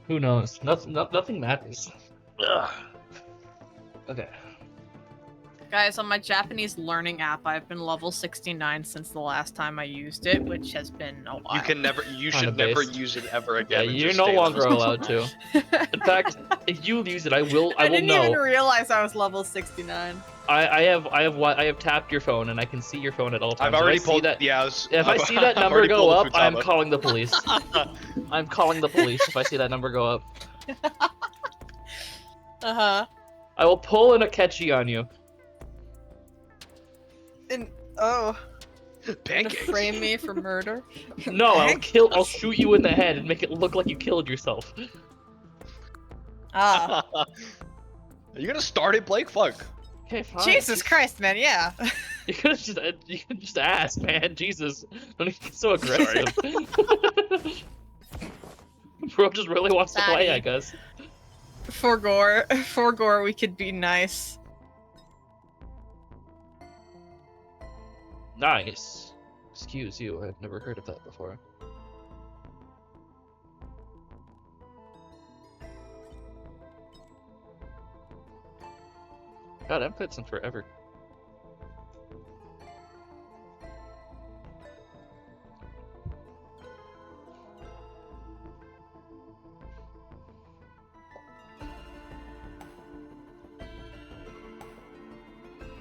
Who knows? Nothing matters. Ugh. Okay. Guys, on my Japanese learning app, I've been level 69 since the last time I used it, which has been a while. You should never use it ever Yeah, again. you're no longer allowed to. In fact, if you use it, I will I didn't know. even realize I was level 69. I have tapped your phone and I can see your phone at all times. I've already pulled that. Yeah, if I see that number go up, I'm calling the police. I'm calling the police if I see that number go up. Uh-huh. I will pull an Akechi on you. Pancakes. To frame me for murder? No, I'll shoot you in the head and make it look like you killed yourself. Ah. Are you gonna start it, Blake? Fuck. Okay, fine. Jesus Christ, man, yeah. You can just ask, man. Jesus, don't even get so aggressive. Bro just really wants to play, I guess. For gore, we could be nice. Nice. Excuse you, I've never heard of that before. God, I've played since forever.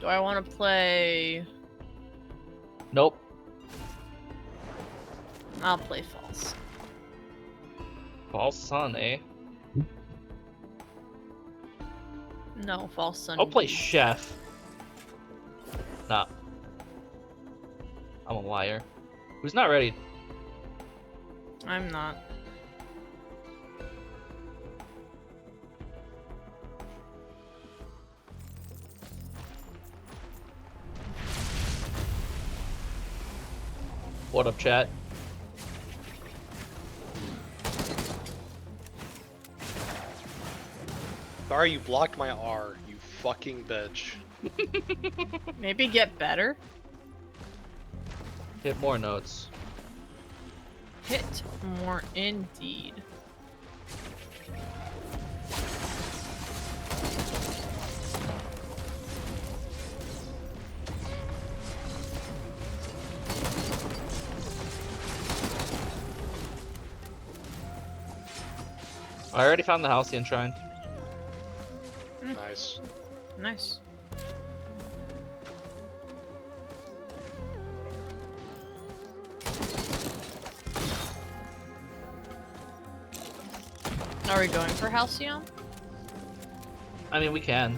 Do I want to play... Nope. I'll play false. False Sun, eh? No, false sun. I'll play Chef. Nah. I'm a liar. Who's not ready? I'm not. What up, chat? Sorry, you blocked my R, you fucking bitch. Maybe get better? Hit more notes. Hit more indeed. I already found the Halcyon Shrine. Nice. Nice. Are we going for Halcyon? I mean, we can.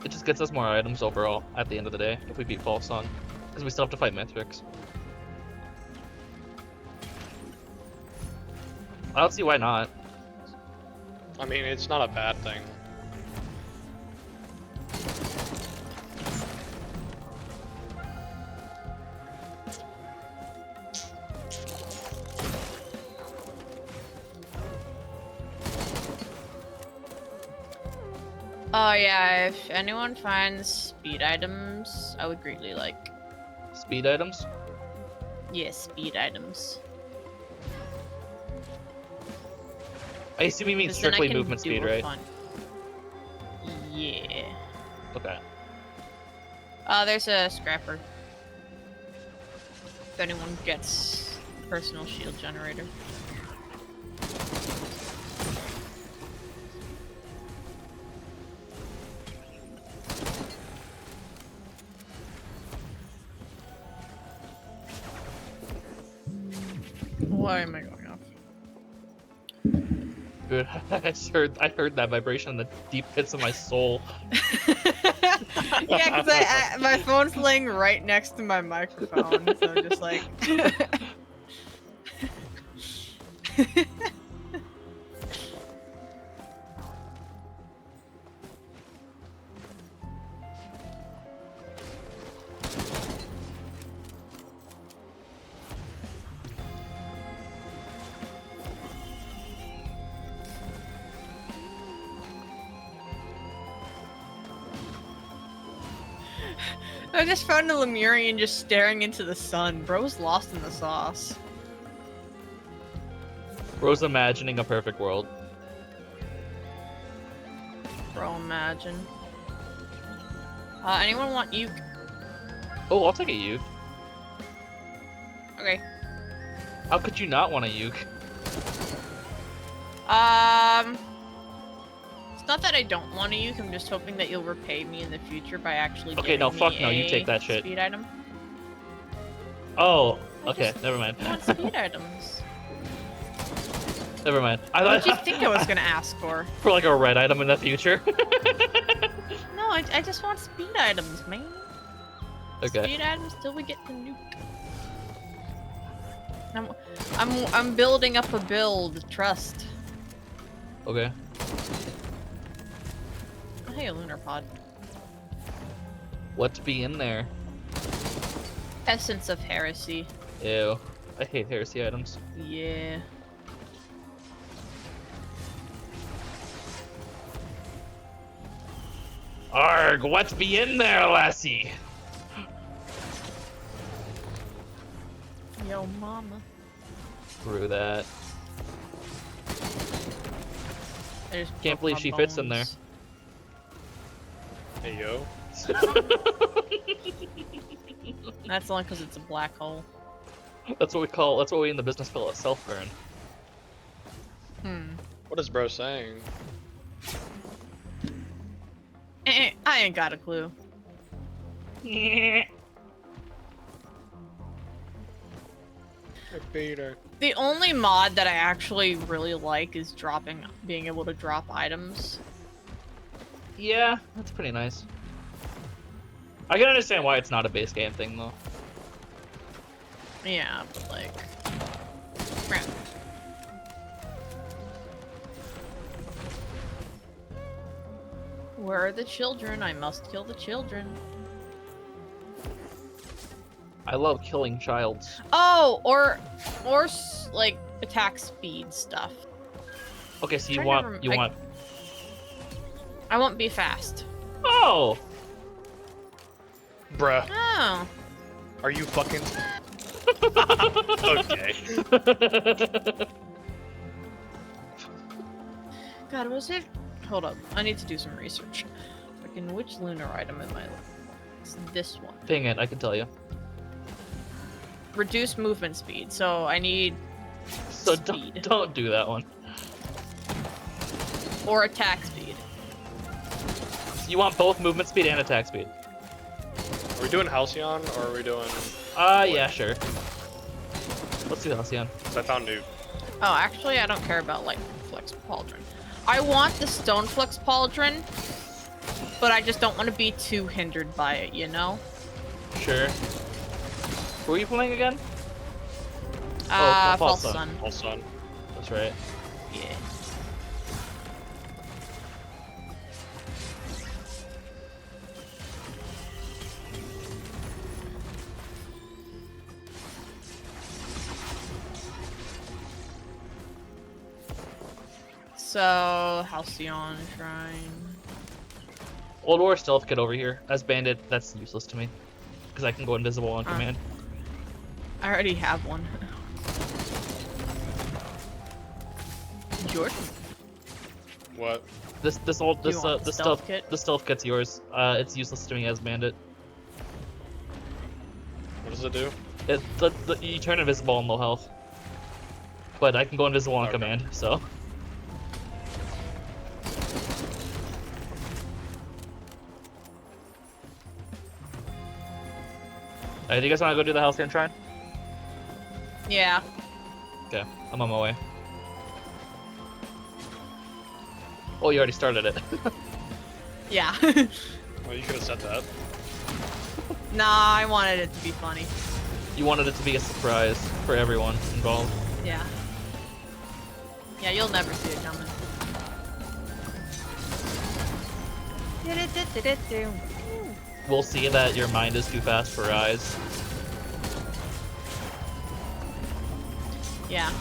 It just gets us more items overall at the end of the day if we beat False Sun. Because we still have to fight Mythrix. I don't see why not. I mean, it's not a bad thing. Oh yeah, if anyone finds speed items, I would greatly like. Speed items? Yes, speed items. I assume you mean 'Cause then I strictly can movement do speed, a right? fun- Yeah. Okay. There's a scrapper. If anyone gets personal shield generator. Why am I going off? Good. I heard that vibration in the deep pits of my soul. Yeah, because my phone's laying right next to my microphone, so I'm just like... I just found a Lemurian just staring into the sun. Bro's lost in the sauce. Bro's imagining a perfect world. Bro, imagine. Anyone want uke? Oh, I'll take a uke. Okay. How could you not want a uke? It's not that I don't want a uke. I'm just hoping that you'll repay me in the future by actually. Okay, giving no, me fuck no, you a take that shit. Speed item. Oh, I okay, just never mind. want speed items. Never mind. I What thought did you think I was gonna ask for? for like a red item in the future. No, I just want speed items, man. Okay. Speed items till we get the nuke. I'm building up a build. Trust. Okay. Hey, a lunar pod. What's be in there? Essence of heresy. Ew. I hate heresy items. Yeah. Arg, what's be in there, lassie? Yo, mama. Screw that. I just Can't broke believe my she fits in there. bones. Hey yo. That's only because it's a black hole. That's what we in the business call a self-burn. What is bro saying? I ain't got a clue. Hey Peter. The only mod that I actually really like is being able to drop items. Yeah, that's pretty nice. I can understand why it's not a base game thing though. Yeah, but like... Crap. Where are the children? I must kill the children. I love killing childs. Oh, or like attack speed stuff. Okay, so you Trying to want rem- you I- want I won't be fast. Oh! Bruh, Oh. are you fucking okay? God, was it? Hold up. I need to do some research. Fucking which lunar item am I? It's this one. Dang it, I can tell you. Reduce movement speed. So I need So speed don't do that one. or attack speed. You want both movement speed and attack speed. Are we doing Halcyon or are we doing? Yeah, sure. Let's do Halcyon. 'Cause I found new. Oh, actually, I don't care about Lightning Flex Pauldron. I want the Stone Flex Pauldron, but I just don't want to be too hindered by it, you know? Sure. Who are you playing again? False False Sun. Sun. All sun. That's right. Yeah. So, Halcyon Shrine. Old War Stealth Kit over here. As Bandit, that's useless to me. Because I can go invisible on command. I already have one. Jordan? What? This You want the stealth stealth kit? the stealth kit's yours. It's useless to me as Bandit. What does it do? You turn invisible on low health. But I can go invisible on Okay. command, so. Do you guys want to go do the Halcyon Shrine? Yeah. Okay, I'm on my way. Oh, you already started it. Yeah. Well, you could have said that. Nah, I wanted it to be funny. You wanted it to be a surprise for everyone involved. Yeah. Yeah, you'll never see it coming. We'll see that your mind is too fast for eyes. Yeah.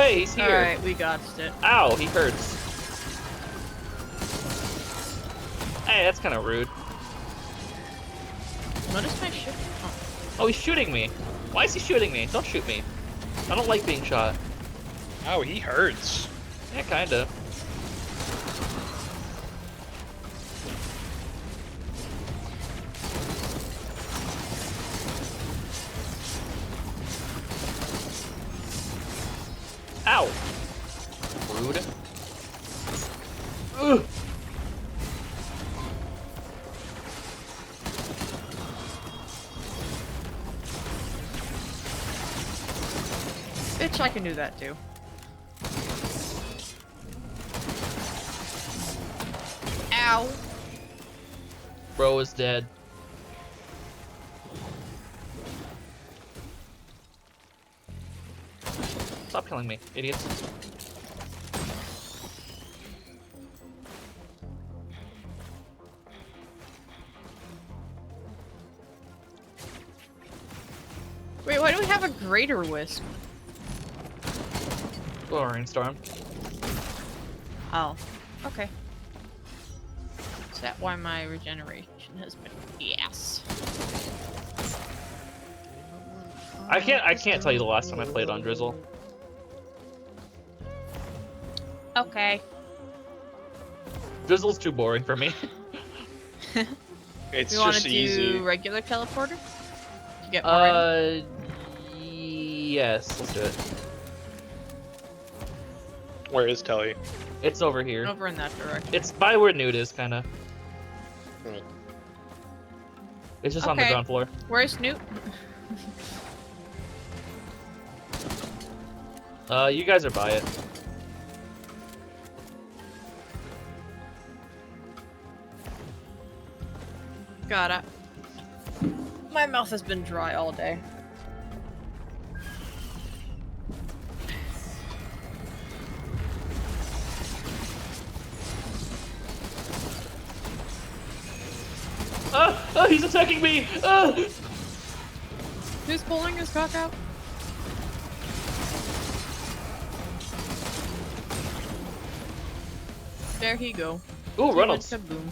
Hey, he's here. Alright, we got it. Ow, he hurts. Hey, that's kind of rude. What is my ship? Oh. Oh, he's shooting me. Why is he shooting me? Don't shoot me. I don't like being shot. Oh, he hurts. Yeah, kinda. Ow! Rude. Ugh. Bitch, I can do that too. Ow. Bro is dead. Stop killing me, idiots. Wait, why do we have a greater wisp? Oh, rainstorm. Oh, okay. Is that why my regeneration has been? Yes. I can't tell you the last time I played on Drizzle. Okay. Drizzle's too boring for me. It's You want just to easy. do regular teleporter? To get more items? Yes, let's do it. Where is Telly? It's over here. Over in that direction. It's by where Newt is, kinda. Hmm. It's just on the Okay. ground floor. Where's Newt? You guys are by it. Got it. My mouth has been dry all day. He's attacking me! Who's pulling his cock out? There he go. Ooh, He went Reynolds. kaboom.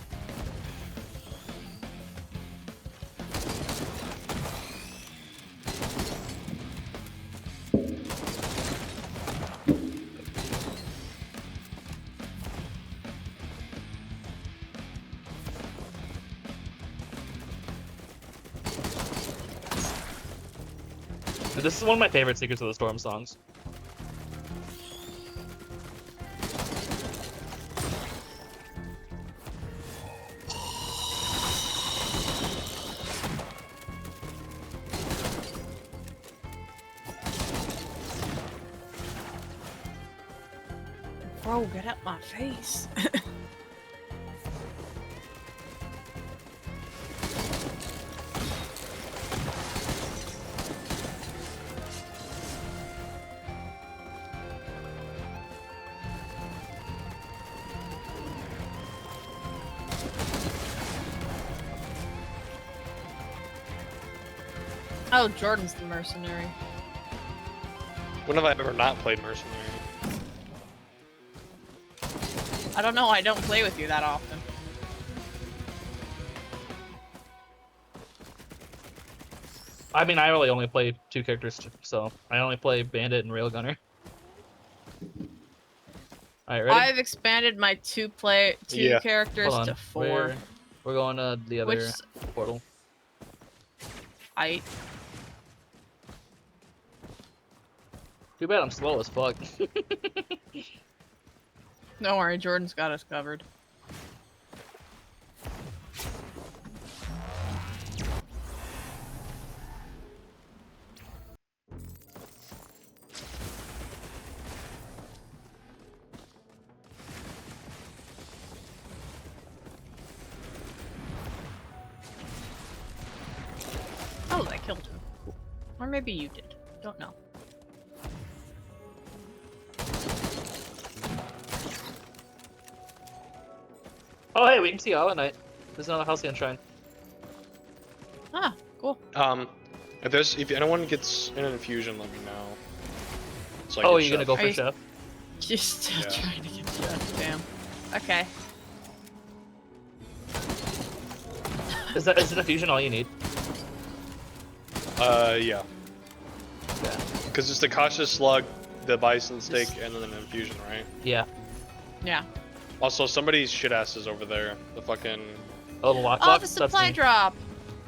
This is one of my favorite Secrets of the Storm songs. Bro, get out my face. Oh, Jordan's the mercenary. When have I ever not played Mercenary? I don't know, I don't play with you that often. I mean, I really only play two characters, so I only play Bandit and Railgunner. Alright, ready? I've expanded my two Yeah. characters Hold on. to 4. We're going to the other Which portal. I Too bad I'm slow as fuck. don't worry, Jordan's got us covered. Oh, I killed him. Or maybe you did. Don't know. Oh, hey, we can see Hollow Knight. There's another Halcyon Shrine. Ah, cool. If anyone gets in an infusion, let me know. So Oh, get you're gonna go chef. for Are you- chef? You're still Yeah. trying to get chef. Damn. Okay. Is it a fusion all you need? Yeah. Yeah. Because it's the cautious slug, the bison steak, This- and then an infusion, right? Yeah. Yeah. Also, somebody's shit asses over there. The fucking Oh, the lockbox. Oh, the That's supply me. drop.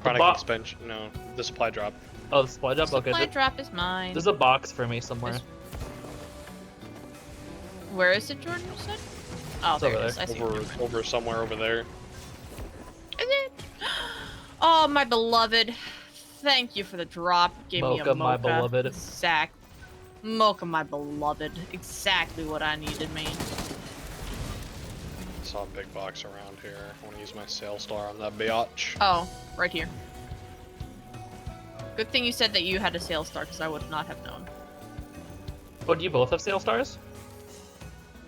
chronic bo- expansion. No, the supply drop. Oh, the supply drop. Okay. Supply drop is mine. There's a box for me somewhere. There's- Where is it, Jordan? You said? Oh, It's there over it is. I see. Over somewhere over there. Is it? Oh, my beloved. Thank you for the drop. Give me a Mocha, mocha. my beloved. Mocha, my beloved. Exactly what I needed, man. Saw a big box around here. I want to use my sale star on that biatch. Oh, right here. Good thing you said that you had a sales star, because I would not have known. Oh, do you both have sale stars?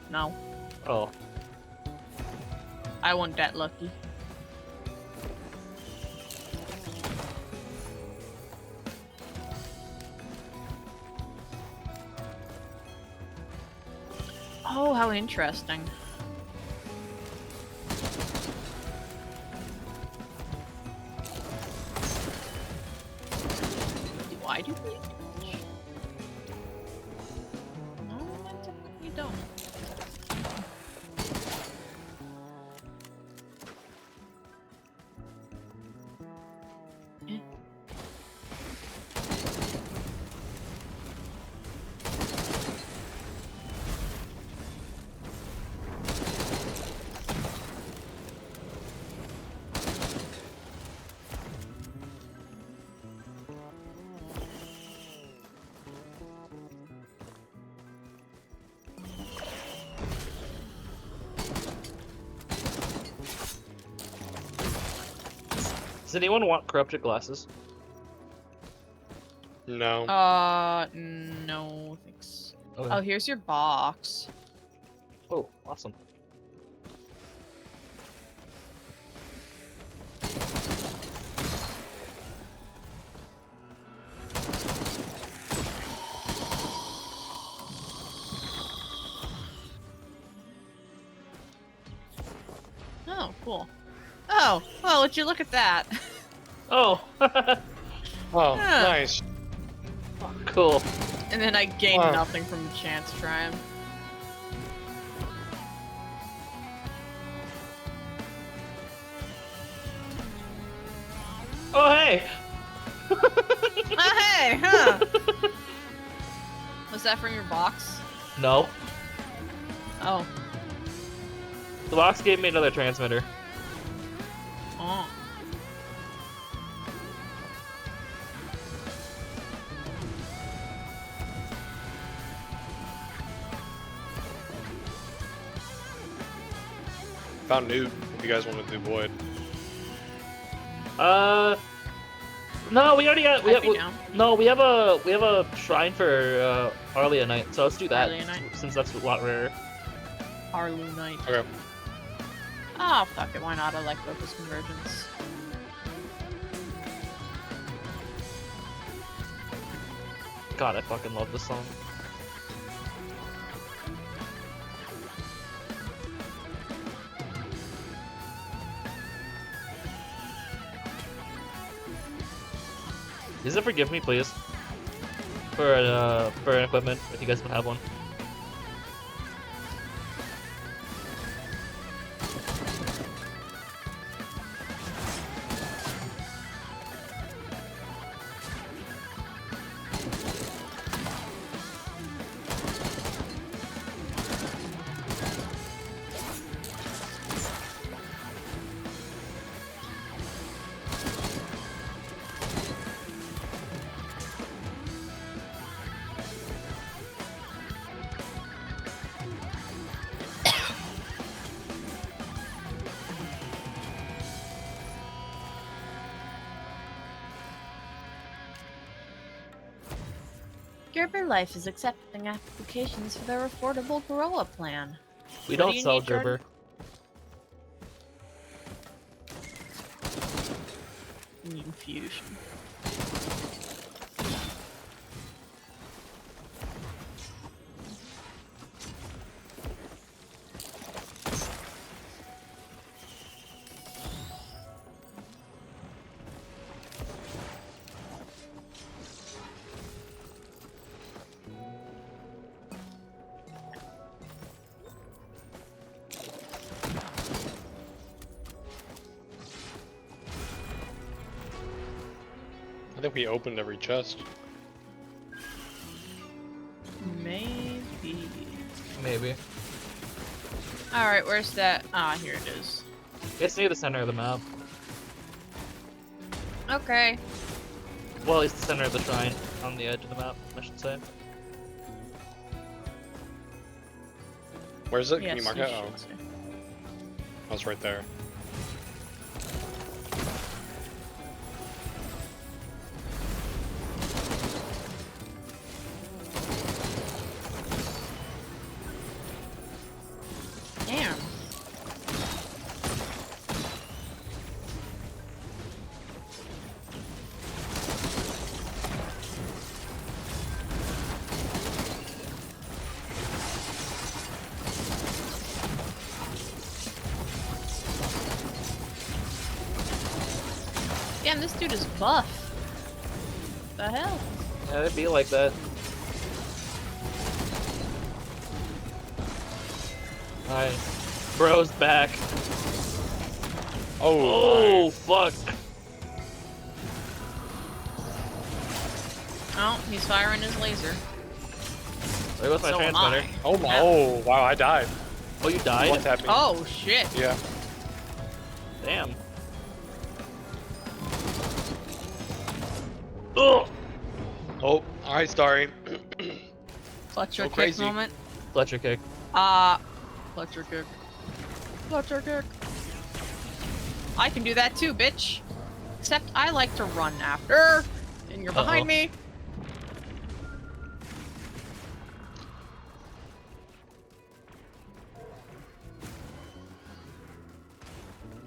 No, Oh. I wasn't that lucky. Oh, how interesting. Do I do bleach? No, I typically don't. Eh. Does anyone want corrupted glasses? No. No thanks. Okay. Oh, here's your box. Oh, awesome. Oh, cool. Oh, well, would you look at that? Oh, Oh, Yeah. nice. cool. And then I gained Wow. nothing from the chance triumph. Oh, hey! Oh, hey, huh? Was that from your box? No. Oh. The box gave me another transmitter. Oh. Found Newt. If you guys want to do Void. No, we already got. I'd be down. No, we have a shrine for Arlia Knight, so let's do that. Arlia Knight. Since that's a lot rarer. Harley Knight. Okay. Oh, fuck it, why not? I like Focus Convergence. God, I fucking love this song. Does it forgive me, please? For an equipment, if you guys would have one. Gerber Life is accepting applications for their affordable gorilla plan. We What do don't you sell need, Jordan? Gerber. Need infusion. I think we opened every chest. Maybe. Maybe. Alright, where's that? Ah, here it is. It's near the center of the map. Okay. Well, at least the center of the shrine, on the edge of the map, I should say. Where's it? Yes, Can you mark you it? Oh, should say. oh, it's right there. Damn. Damn, this dude is buff. The hell? Yeah, it'd be like that. Alright. Bro's back. Oh, Oh, fuck. Oh, he's firing his laser. There goes my So am transmitter. I. oh my! Yeah. Oh wow! I died. Oh, you died? What happened? Oh, shit. Yeah. Damn. Ugh! Oh, alright, Starry. Fletcher Go kick crazy. moment. Fletcher kick. Fletcher kick. Fletcher kick. I can do that too, bitch. Except I like to run after. And you're behind Uh-oh. me.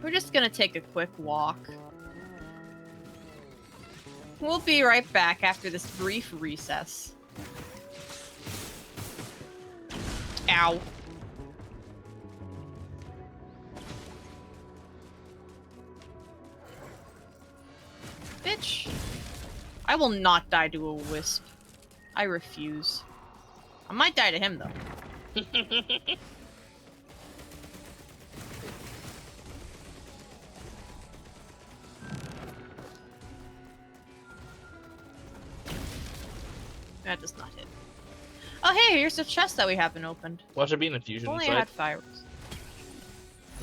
We're just gonna take a quick walk. We'll be right back after this brief recess. Ow. Bitch. I will not die to a wisp. I refuse. I might die to him, though. That does not hit. Oh, hey, here's the chest that we haven't opened. Watch it be an infusion Only I site. had fireworks.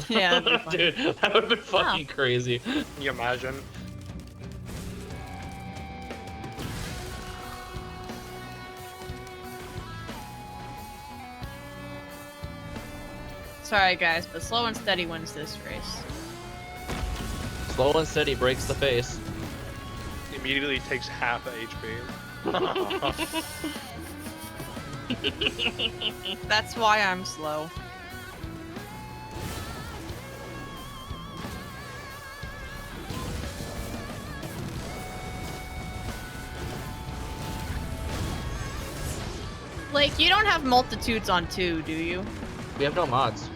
Yeah, that'd be fun. Dude, that would have been fucking crazy. Can you imagine? Sorry, guys, but slow and steady wins this race. Slow and steady breaks the face. Immediately takes half the HP. That's why I'm slow. Like, you don't have multitudes on 2, do you? We have no mods.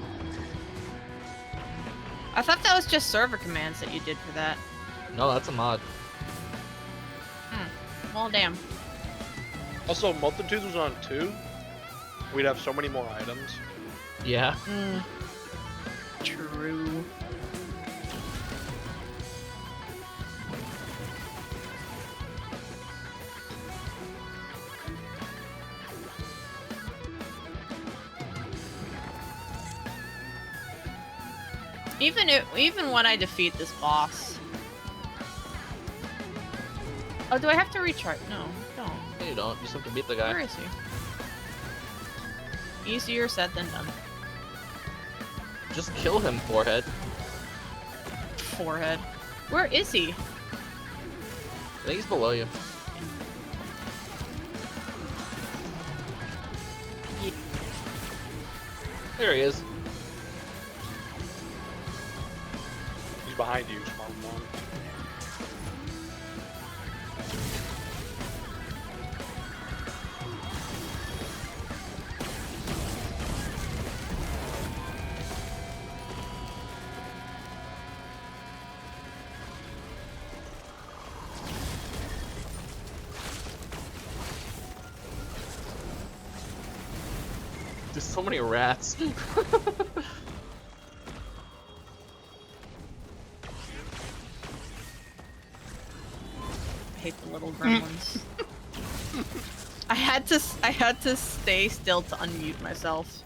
I thought that was just server commands that you did for that. No, that's a mod. Well, damn. Also, Multitudes was on 2. We'd have so many more items. Yeah. True. Even when I defeat this boss. Oh, do I have to recharge? No, don't. No, you don't. You just have to beat the Where guy. is he? Easier said than done. Just kill him, forehead. Forehead. Where is he? I think he's below you. There he is. He's behind you, small one. There's so many rats. hate the little gremlins. I had to stay still to unmute myself.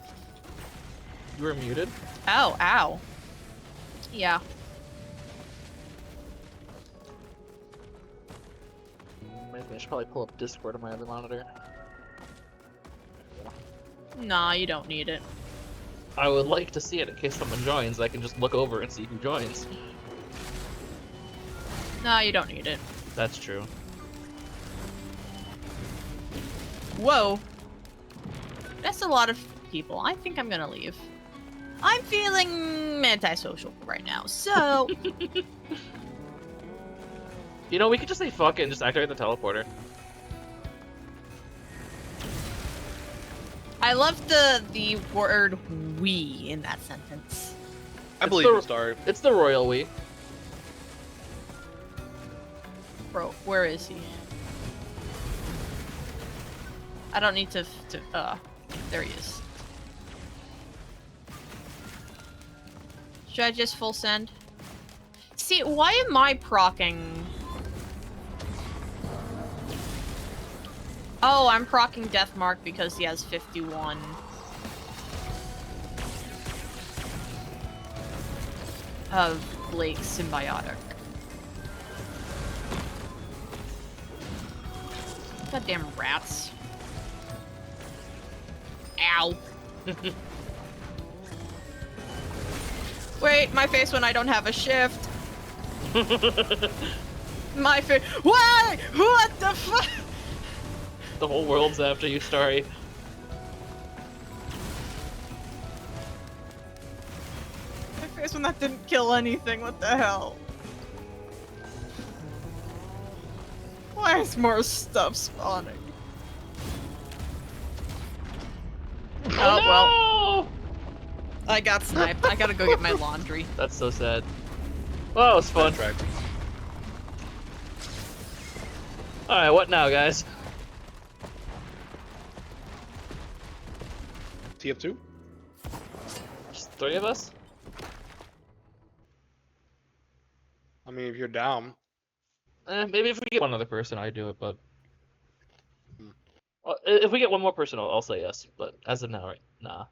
You were muted? Ow, ow. Yeah. Maybe I should probably pull up Discord on my other monitor. Nah, you don't need it. I would like to see it in case someone joins. I can just look over and see who joins. Nah, you don't need it. That's true. Whoa. That's a lot of people. I think I'm gonna leave. I'm feeling antisocial right now, so... You know, we could just say fuck it and just activate the teleporter. I love the word we in that sentence. I It's believe the- in Star. It's the royal we. Bro, where is he? I don't need to there he is. Should I just full send? See, why am I proccing? Oh, I'm proccing Deathmark because he has 51. Of Blake's symbiotic. Goddamn rats. Ow. Wait, my face when I don't have a shift. My face. Why? What the fuck? The whole world's after you, Starry. My face when that didn't kill anything. What the hell? Why is more stuff spawning? Oh, well. I got sniped. I gotta go get my laundry. That's so sad. Well, it was fun. Track. Alright, what now, guys? TF2? Just 3 of us? I mean, if you're down. Maybe if we get one other person, I'd do it, but... Hmm. Well, if we get one more person, I'll say yes, but as of now, right? Nah.